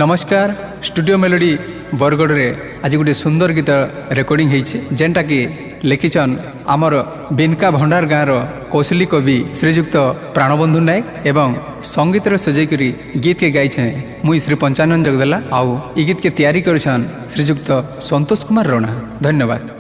नमस्कार studio melody Bargarh रे आज गोटे सुंदर गीत रेकर्डिंग होती जेनटा कि लिखिछन आमर बिनका भंडार गाँव कौशली कवि श्रीजुक्त प्राणबंधु नायक एवं संगीत सजाई गीत के गाई मुई श्री पंचानन जगदेला आउ ई गीत के तैयारी कर श्रीजुक्त संतोष कुमार राणा। धन्यवाद।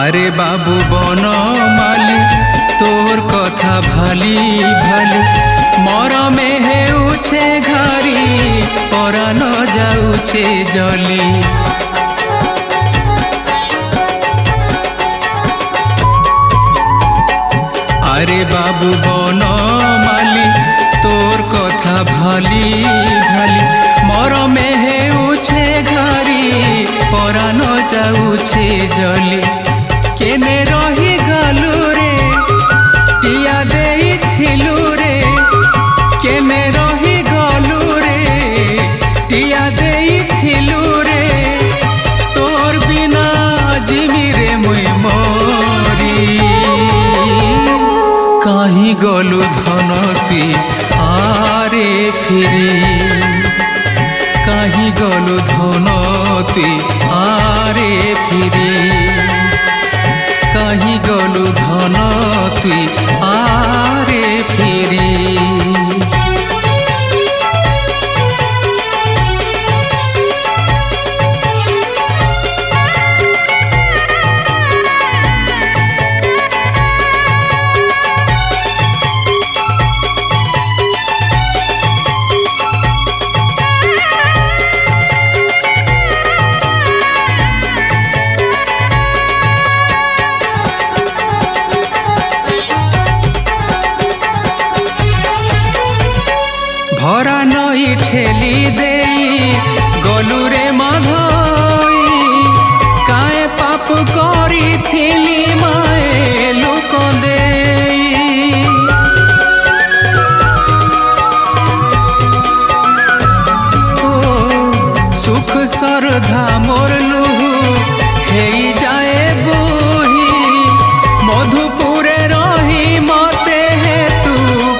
আরে বাবু বনমালী তোর কথা ভালি ভালি মরমে হেউছে ঘারি পরাণ যাউছে জলি। আরে বাবু বনমালী তোর কথা ভালি ভালি মরমে হেউছে ঘারি পরাণ যাউছে জলি। কেনে রহি গলু রে টিয়া দেইথিলু রে কেনে রহি গলু রে টিয়া দেইথিলু রে তোর বিনা জিমি রে মুই মরি। কাহি গলু ধনতি আরে ফিরি কাহি গলু ধনতি আরে ফিরি কাহি গলু ধন তুই আরে ফিরি। ভরা নই ঠেলি দেই গলু রে মাধই কায়ে পাপ করিথিলি মায়ে লোক দেই। ও সুখ শ্রদ্ধা মোর লুহু হেই যায় বহি মধুপুরে রহি মতে হেতু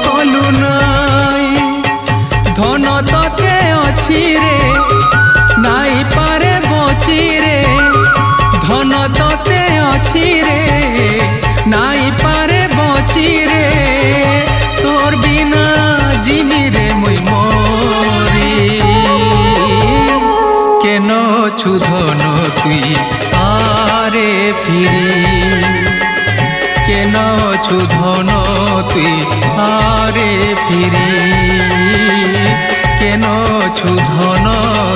কলু নাই। ধন ততে অছি রে নাই পারে বচি রে ধন ততে অছি রে নাই পারে বচি রে তোর বিনা জিমি রে মুই মরি। কেন ছু ধন তুই আরে ফিরি কেন ছু ধন তুই আরে ফিরি কেন ছু ধন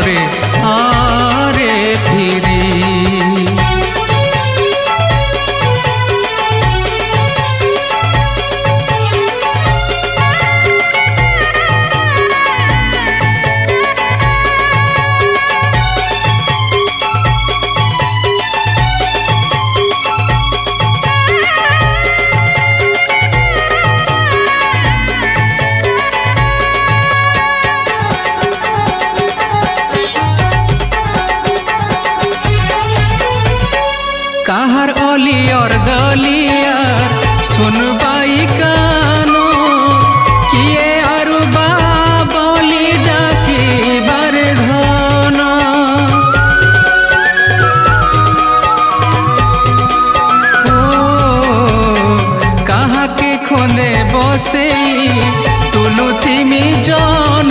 রে আরে ফিরি। বসেই তুলুথিমি জন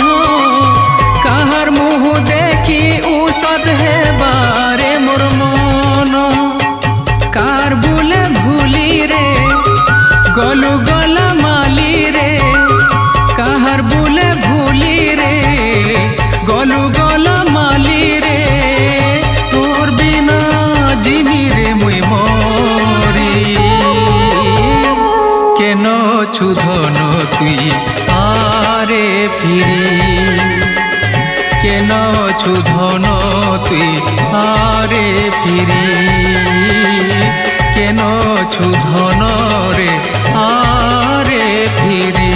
কাহার মুহ দেখি ঔষধ হেবারে মোর মন কার বুলে ভুলি রে গলু গলা মালি রে কাহার বুলে ভুলি রে গলু গলা মালি রে তোর বিনা জিমি রে মুই মরি কেন ছুধন তুই আরে ফিরি কেন ছুধন তুই আরে ফিরি কেন ছুধন রে আরে ফিরি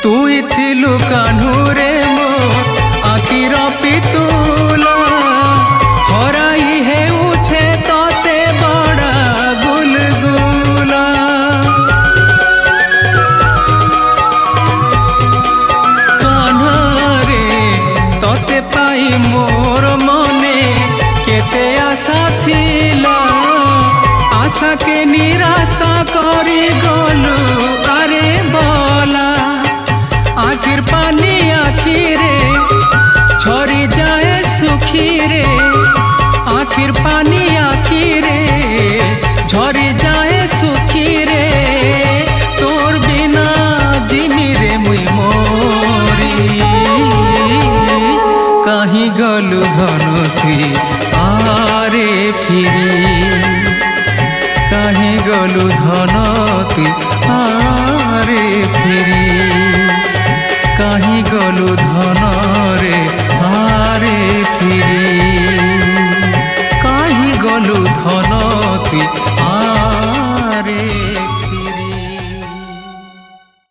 তুই থিলু কাহ্নুরে মো আখির পিতুলা হরাই হেউছে ততে বড়া গুলগুলা কাহ্নরে ততে পাই মোর মনে কেতে আশা থিলা আশাকে নিরাশা করি গলু আরে বলা আখির পানি আখিরে ঝরি যায় সুখিরে আখির পানি আখিরে ঝরি যায় সুখিরে তোর বিনা জিমিরে মুই মরি কাহি গলু ধন তুই আরে ফিরি কাহি গলু ধন তুই আরে ফিরি কাহি গলু ধন